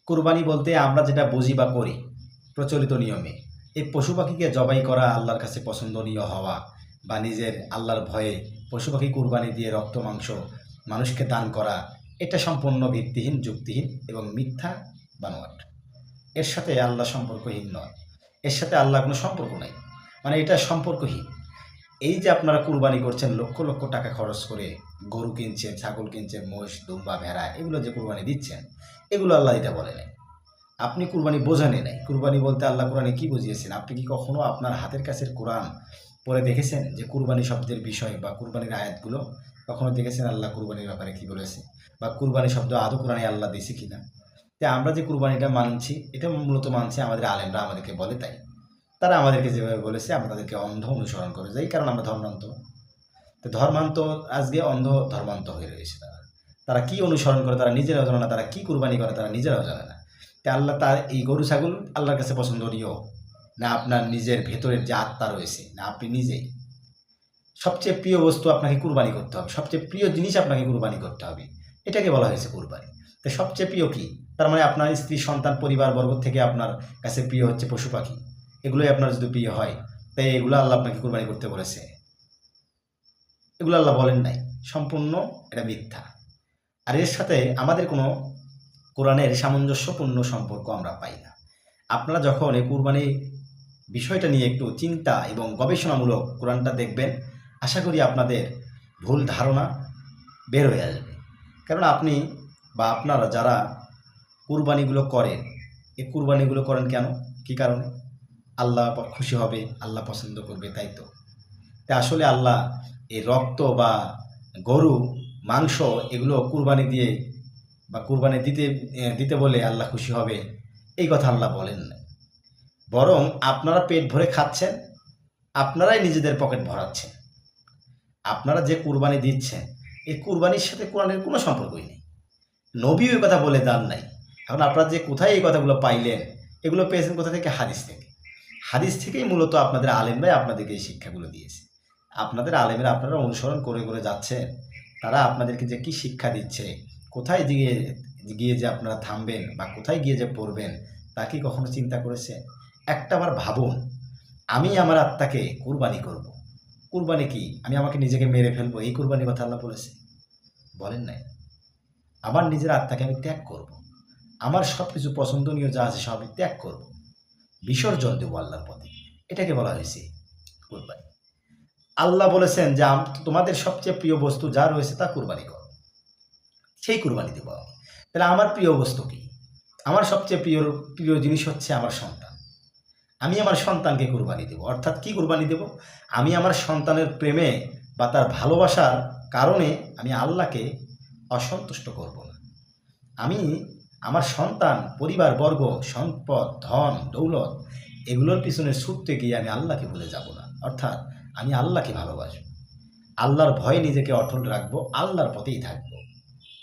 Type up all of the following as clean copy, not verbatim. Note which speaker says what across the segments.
Speaker 1: কুরবানি বলতে আমরা যেটা বুঝি বা করি প্রচলিত নিয়মে, এই পশু পাখিকে জবাই করা আল্লাহর কাছে পছন্দনীয় হওয়া বা নিজের আল্লাহর ভয়ে পশু পাখি কুরবানি দিয়ে রক্ত মাংস মানুষকে দান করা, এটা সম্পূর্ণ ভিত্তিহীন, যুক্তিহীন এবং মিথ্যা বানোয়াট। এর সাথে আল্লাহ সম্পর্কহীন নয়, এর সাথে আল্লাহ কোনো সম্পর্ক নাই, মানে এটা সম্পর্কহীন। এই যে আপনারা কুরবানি করছেন লক্ষ লক্ষ টাকা খরচ করে, গরু কিনছেন, ছাগল কিনছেন, মোষ, দুম্বা, ভেড়া, এগুলো যে কুরবানি দিচ্ছেন, এগুলো আল্লাহ এটা বলে নাই। আপনি কুরবানি বোঝানে নাই। কুরবানি বলতে আল্লাহ কোরআনে কি বুঝিয়েছেন? আপনি কি কখনো আপনার হাতের কাছের কোরআন পড়ে দেখেছেন যে কুরবানি শব্দের বিষয় বা কুরবানির আয়াতগুলো কখনো দেখেছেন আল্লাহ কুরবানির ব্যাপারে কি বলেছে, বা কুরবানি শব্দ আদৌ কোরআনে আল্লাহ দিয়েছে কিনা? তাই আমরা যে কুরবানিটা মানছি, এটা মূলত মানছে আমাদের আলেমরা আমাদেরকে বলে, তাই তারা আমাদেরকে যেভাবে বলেছে আমরা তাদেরকে অন্ধ অনুসরণ করে যাই, কারণ আমরা ধর্মান্ত। তো ধর্মান্ত আজকে অন্ধ ধর্মান্ত হয়ে রয়েছে। তারা তারা কি অনুসরণ করে তারা নিজেরাও জানে না, তারা কি কুরবানি করে তারা নিজেরাও জানে না। তাই আল্লাহ তার এই গরু ছাগল আল্লাহর কাছে পছন্দনীয় না আপনার নিজের ভেতরের যে আত্মা রয়েছে, না আপনি নিজেই? সবচেয়ে প্রিয় বস্তু আপনাকে কুরবানি করতে হবে, সবচেয়ে প্রিয় জিনিস আপনাকে কুরবানি করতে হবে, এটাকে বলা হয়েছে কুরবানি। তো সবচেয়ে প্রিয় কি? তার মানে আপনার স্ত্রী, সন্তান, পরিবার বর্গ থেকে আপনার কাছে প্রিয় হচ্ছে পশু পাখি। এগুলোই আপনার যদি প্রিয় হয়, তাই এগুলো আল্লাহ আপনাকে কুরবানি করতে বলেছে? এগুলো আল্লাহ বলেন নাই। সম্পূর্ণ এটা মিথ্যা। আর এর সাথে আমাদের কোনো কোরআনের সামঞ্জস্যপূর্ণ সম্পর্ক আমরা পাই না। আপনারা যখন এই কুরবানি বিষয়টা নিয়ে একটু চিন্তা এবং গবেষণামূলক কোরআনটা দেখবেন, আশা করি আপনাদের ভুল ধারণা বের হয়ে আসবে। কারণ আপনি বা আপনারা যারা কুরবানিগুলো করেন, এই কুরবানিগুলো করেন কেন, কী কারণে? আল্লাহ খুশি হবে, আল্লাহ পছন্দ করবে, তাই তো? তাই আসলে আল্লাহ এই রক্ত বা গরু মাংস এগুলো কুরবানি দিয়ে বা কুরবানি দিতে দিতে বলে আল্লাহ খুশি হবে, এই কথা আল্লাহ বলেন না। বরং আপনারা পেট ভরে খাচ্ছেন, আপনারাই নিজেদের পকেট ভরাচ্ছেন। আপনারা যে কুরবানি দিচ্ছেন, এই কুরবানির সাথে কোরআনের কোনো সম্পর্কই নেই। নবীও এই কথা বলে দেন নাই। এখন আপনারা যে কোথায় এই কথাগুলো পাইলেন, এগুলো পেয়েছেন কোথা থেকে? হাদিস থেকে। হাদিস থেকেই মূলত আপনাদের আলেমরাই আপনাদেরকে এই শিক্ষাগুলো দিয়েছে। আপনাদের আলেমরা আপনারা অনুসরণ করে করে যাচ্ছেন, তারা আপনাদেরকে যে কী শিক্ষা দিচ্ছে, কোথায় গিয়ে গিয়ে যে আপনারা থামবেন বা কোথায় গিয়ে যে পড়বেন, তা কি কখনো চিন্তা করেছেন? একটাবার ভাবুন, আমি আমার আত্মাকে কুরবানি করব। কুরবানি কি? আমি আমাকে নিজেকে মেরে ফেলবো, এই কুরবানির কথা আল্লাহ বলেছে? বলেন নাই। আমার নিজের আত্মাকে আমি ত্যাগ করব। আমার সব কিছু পছন্দনীয় যা আছে সব আমি ত্যাগ করব, বিসর্জন দেবো আল্লাহর পথে। এটাকে বলা হয়েছে কুরবানি। আল্লাহ বলেছেন যে তোমাদের সবচেয়ে প্রিয় বস্তু যা রয়েছে তা কুরবানি করো, সেই কুরবানি দেবো আমি। তাহলে আমার প্রিয় বস্তু কি? আমার সবচেয়ে প্রিয় প্রিয় জিনিস হচ্ছে আমার সন্তান। আমি আমার সন্তানকে কুরবানি দেব। অর্থাৎ কি কুরবানি দেব? আমি আমার সন্তানের প্রেমে বা তার ভালোবাসার কারণে আমি আল্লাহকে অসন্তুষ্ট করব না। আমি আমার সন্তান, পরিবারবর্গ, সম্পদ, ধন, দৌলত, এগুলোর পিছনে ছুটতে গিয়ে আমি আল্লাহকে ভুলে যাব না। অর্থাৎ আমি আল্লাহকে ভালোবাসব, আল্লাহর ভয়ে নিজেকে অটল রাখবো, আল্লাহর পথেই থাকবো।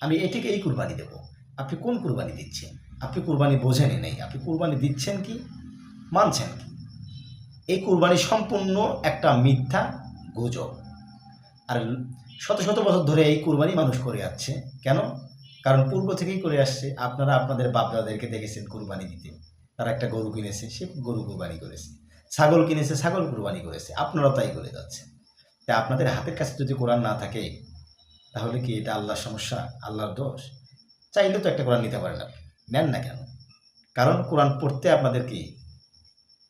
Speaker 1: আমি এটিকেই কুরবানি দেব। আপনি কোন কুরবানি দিচ্ছেন? আপনি কুরবানি বোঝেনই নেই। আপনি কুরবানি দিচ্ছেন কি, মানছেন কি? এই কুরবানি সম্পূর্ণ একটা মিথ্যা গুজব। আর শত শত বছর ধরে এই কুরবানি মানুষ করে যাচ্ছে। কেন? কারণ পূর্ব থেকেই করে আসছে। আপনারা আপনাদের বাপদাদাদেরকে দেখেছেন কুরবানি দিতে। তারা একটা গরু কিনেছে, সে গরু কুরবানি করেছে। ছাগল কিনেছে, ছাগল কুরবানি করেছে। আপনারাও তাই করে যাচ্ছেন। তাই আপনাদের হাতের কাছে যদি কোরআন না থাকে, তাহলে কি এটা আল্লাহর সমস্যা, আল্লাহর দোষ? চাইলে তো একটা কোরআন নিতে পারেন, আপনি নেন না কেন? কারণ কোরআন পড়তে আপনাদের কি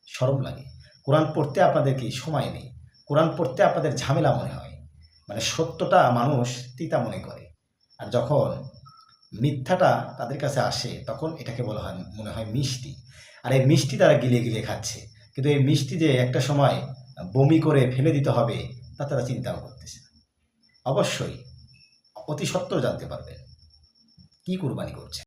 Speaker 1: শরম লাগে? কোরআন পড়তে আপনাদের কি সময় নেই? কোরআন পড়তে আপনাদের ঝামেলা মনে হয়। মানে সত্যটা মানুষ তিতা মনে করে, আর যখন মিথ্যাটা তাদের কাছে আসে তখন এটাকে বলা হয়, মনে হয় মিষ্টি। আর এই মিষ্টি তারা গিলে গিলে খাচ্ছে, কিন্তু এই মিষ্টি যে একটা সময় বমি করে ফেলে দিতে হবে তা তারা চিন্তাও করতেছে না। অবশ্যই অতি সত্বর জানতে পারবেন কি কুরবানি করছে।